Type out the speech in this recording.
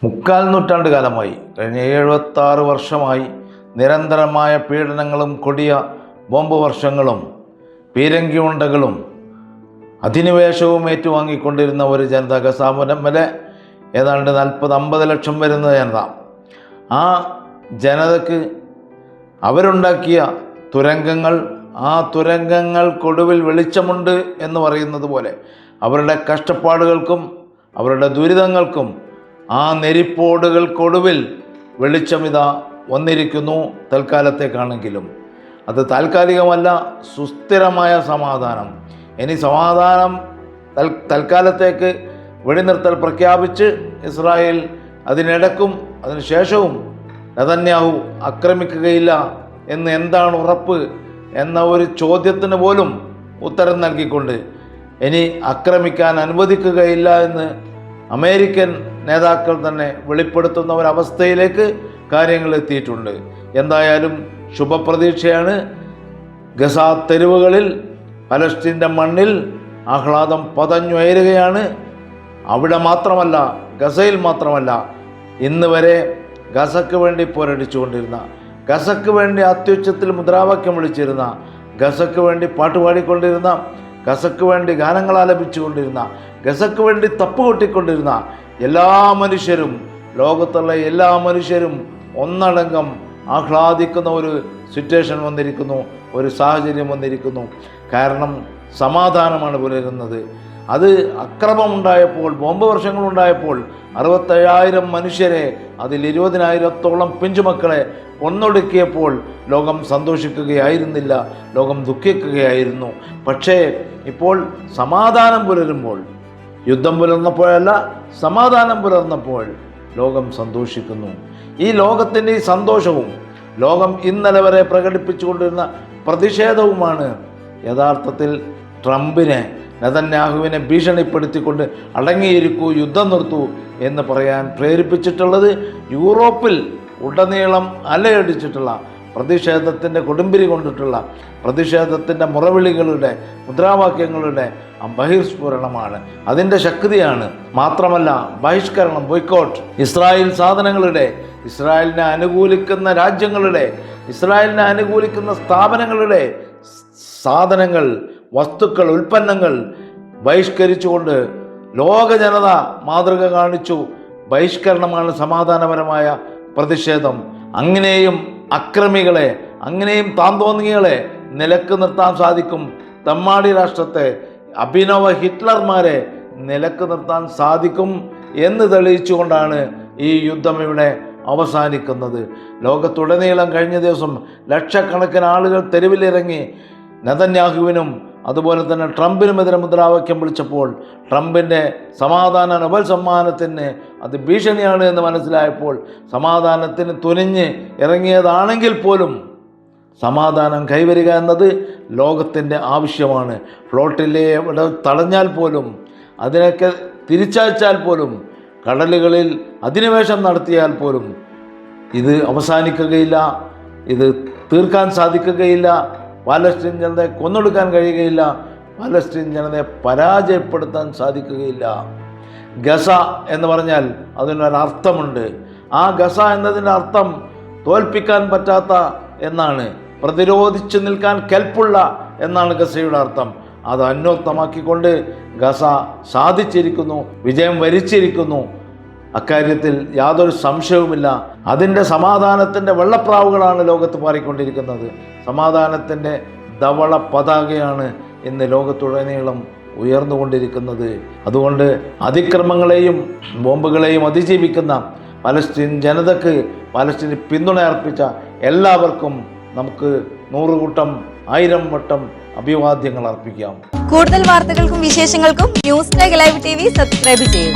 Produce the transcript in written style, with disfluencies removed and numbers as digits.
മുക്കാൽ നൂറ്റാണ്ട് കാലമായി, കഴിഞ്ഞ 76 വർഷമായി നിരന്തരമായ പീഡനങ്ങളും കൊടിയ ബോംബ് വർഷങ്ങളും പീരങ്കി ഉണ്ടകളും അധിനിവേശവും ഏറ്റുവാങ്ങിക്കൊണ്ടിരുന്ന ഒരു ജനത, ഗസാമുനം വരെ ഏതാണ്ട് 40-50 ലക്ഷം വരുന്ന ജനത. ആ ജനതയ്ക്ക് അവരുണ്ടാക്കിയ തുരങ്കങ്ങൾ, ആ തുരങ്കങ്ങൾക്കൊടുവിൽ വെളിച്ചമുണ്ട് എന്ന് പറയുന്നത് പോലെ അവരുടെ കഷ്ടപ്പാടുകൾക്കും അവരുടെ ദുരിതങ്ങൾക്കും ആ നെരിപ്പോടുകൾക്കൊടുവിൽ വെളിച്ചമിതാ വന്നിരിക്കുന്നു. തൽക്കാലത്തേക്കാണെങ്കിലും അത് താൽക്കാലികമല്ല, സുസ്ഥിരമായ സമാധാനം. ഇനി സമാധാനം തൽക്കാലത്തേക്ക് വെടിനിർത്തൽ പ്രഖ്യാപിച്ച് ഇസ്രായേൽ അതിനിടക്കും അതിനുശേഷവും നെതന്യാഹു ആക്രമിക്കുകയില്ല എന്ന് എന്താണ് ഉറപ്പ് എന്ന ഒരു ചോദ്യത്തിന് പോലും ഉത്തരം നൽകിക്കൊണ്ട് ഇനി ആക്രമിക്കാൻ അനുവദിക്കുകയില്ല എന്ന് അമേരിക്കൻ നേതാക്കൾ തന്നെ വെളിപ്പെടുത്തുന്ന ഒരവസ്ഥയിലേക്ക് കാര്യങ്ങൾ എത്തിയിട്ടുണ്ട്. എന്തായാലും ശുഭപ്രതീക്ഷയാണ്. ഗസ തെരുവുകളിൽ പലസ്തീൻ്റെ മണ്ണിൽ ആഹ്ലാദം പതഞ്ഞുയരുകയാണ്. അവിടെ മാത്രമല്ല, ഗസയിൽ മാത്രമല്ല, ഇന്ന് വരെ ഗസക്ക് വേണ്ടി പോരടിച്ചുകൊണ്ടിരുന്ന, ഗസക്ക് വേണ്ടി അത്യുച്ചത്തിൽ മുദ്രാവാക്യം വിളിച്ചിരുന്ന, ഗസക്ക് വേണ്ടി പാട്ടുപാടിക്കൊണ്ടിരുന്ന, ഗസക്ക് വേണ്ടി ഗാനങ്ങൾ ആലപിച്ചുകൊണ്ടിരുന്ന, ഗസക്ക് വേണ്ടി തപ്പുകൊട്ടിക്കൊണ്ടിരുന്ന എല്ലാ മനുഷ്യരും, ലോകത്തുള്ള എല്ലാ മനുഷ്യരും ഒന്നടങ്കം ആഹ്ലാദിക്കുന്ന ഒരു സിറ്റുവേഷൻ വന്നിരിക്കുന്നു, ഒരു സാഹചര്യം വന്നിരിക്കുന്നു. കാരണം സമാധാനമാണ് പുലരുന്നത്. അത് അക്രമമുണ്ടായപ്പോൾ, ബോംബ് വർഷങ്ങളുണ്ടായപ്പോൾ 67,000 മനുഷ്യരെ, അതിൽ 20,000-ഓളം പിഞ്ചുമക്കളെ കൊന്നൊടുക്കിയപ്പോൾ ലോകം സന്തോഷിക്കുകയായിരുന്നില്ല, ലോകം ദുഃഖിക്കുകയായിരുന്നു. പക്ഷേ ഇപ്പോൾ സമാധാനം പുലരുമ്പോൾ, യുദ്ധം പുലർന്നപ്പോഴല്ല, സമാധാനം പുലർന്നപ്പോൾ ലോകം സന്തോഷിക്കുന്നു. ഈ ലോകത്തിൻ്റെ ഈ സന്തോഷവും ലോകം ഇന്നലെ വരെ പ്രകടിപ്പിച്ചുകൊണ്ടിരുന്ന പ്രതിഷേധവുമാണ് യഥാർത്ഥത്തിൽ ട്രംപിനെ, നെതന്യാഹുവിനെ ഭീഷണിപ്പെടുത്തിക്കൊണ്ട് അടങ്ങിയിരിക്കൂ, യുദ്ധം നിർത്തൂ എന്ന് പറയാൻ പ്രേരിപ്പിച്ചിട്ടുള്ളത്. യൂറോപ്പിൽ ഉടനീളം അലയടിച്ചിട്ടുള്ള പ്രതിഷേധത്തിൻ്റെ കൊടുമ്പിരി കൊണ്ടിട്ടുള്ള പ്രതിഷേധത്തിൻ്റെ മുറവിളികളുടെ, മുദ്രാവാക്യങ്ങളുടെ ബഹിർസ്ഫുരണമാണ്, അതിൻ്റെ ശക്തിയാണ്. മാത്രമല്ല ബഹിഷ്കരണം, ബോയ്ക്കോട്ട്, ഇസ്രായേൽ സാധനങ്ങളുടെ, ഇസ്രായേലിനെ അനുകൂലിക്കുന്ന രാജ്യങ്ങളുടെ, ഇസ്രായേലിനെ അനുകൂലിക്കുന്ന സ്ഥാപനങ്ങളുടെ സാധനങ്ങൾ, വസ്തുക്കൾ, ഉൽപ്പന്നങ്ങൾ ബഹിഷ്കരിച്ചുകൊണ്ട് ലോക ജനത മാതൃക കാണിച്ചു. ബഹിഷ്കരണമാണ് സമാധാനപരമായ പ്രതിഷേധം. അങ്ങനെയും അക്രമികളെ, അങ്ങനെയും താന്തോന്നികളെ നിലക്ക് നിർത്താൻ സാധിക്കും. തെമ്മാടി രാഷ്ട്രത്തെ, അഭിനവ ഹിറ്റ്ലർമാരെ നിലക്ക് നിർത്താൻ സാധിക്കും എന്ന് തെളിയിച്ചുകൊണ്ടാണ് ഈ യുദ്ധം ഇവിടെ അവസാനിക്കുന്നത്. ലോകത്തുടനീളം കഴിഞ്ഞ ദിവസം ലക്ഷക്കണക്കിന് ആളുകൾ തെരുവിലിറങ്ങി നെതന്യാഹുവിനും അതുപോലെ തന്നെ ട്രംപിനുമെതിരെ മുദ്രാവാക്യം വിളിച്ചപ്പോൾ, ട്രംപിൻ്റെ സമാധാന നൊബൽ സമ്മാനത്തിന് അത് ഭീഷണിയാണ് എന്ന് മനസ്സിലായപ്പോൾ സമാധാനത്തിന് തുനിഞ്ഞ് ഇറങ്ങിയതാണെങ്കിൽ പോലും സമാധാനം കൈവരിക എന്നത് ലോകത്തിൻ്റെ ആവശ്യമാണ്. ഫ്ലോട്ടിലെ തടഞ്ഞാൽ പോലും, അതിനൊക്കെ തിരിച്ചയച്ചാൽ പോലും, കടലുകളിൽ അധിനിവേശം നടത്തിയാൽ പോലും ഇത് അവസാനിക്കുകയില്ല, ഇത് തീർക്കാൻ സാധിക്കുകയില്ല. പാലസ്തീൻ ജനതയെ കൊന്നൊടുക്കാൻ കഴിയുകയില്ല, പാലസ്തീൻ ജനതയെ പരാജയപ്പെടുത്താൻ സാധിക്കുകയില്ല. ഗസ എന്ന് പറഞ്ഞാൽ അതിനൊരർത്ഥമുണ്ട്. ആ ഗസ എന്നതിൻ്റെ അർത്ഥം തോൽപ്പിക്കാൻ പറ്റാത്ത എന്നാണ്, പ്രതിരോധിച്ചു നിൽക്കാൻ കെൽപ്പുള്ള എന്നാണ് ഗസയുടെ അർത്ഥം. അത് അന്വർത്ഥമാക്കിക്കൊണ്ട് ഗസ സാധിച്ചിരിക്കുന്നു, വിജയം വരിച്ചിരിക്കുന്നു. അക്കാര്യത്തിൽ യാതൊരു സംശയവുമില്ല. അതിൻ്റെ സമാധാനത്തിൻ്റെ വെള്ളപ്രാവുകളാണ് ലോകത്ത് പാറിക്കൊണ്ടിരിക്കുന്നത്. സമാധാനത്തിൻ്റെ ധവള പതാകയാണ് ഇന്ന് ലോകത്തുടനീളം ഉയർന്നുകൊണ്ടിരിക്കുന്നത്. അതുകൊണ്ട് അതിക്രമങ്ങളെയും ബോംബുകളെയും അതിജീവിക്കുന്ന പലസ്തീൻ ജനതയ്ക്ക്, പലസ്തീന് പിന്തുണ അർപ്പിച്ച എല്ലാവർക്കും നമുക്ക് 100 കൂട്ടം 1000 വട്ടം അഭിവാദ്യങ്ങൾ അർപ്പിക്കാം. കൂടുതൽ വാർത്തകൾക്കും വിശേഷങ്ങൾക്കും ന്യൂസ് ലൈവ് TV സബ്സ്ക്രൈബ് ചെയ്യൂ.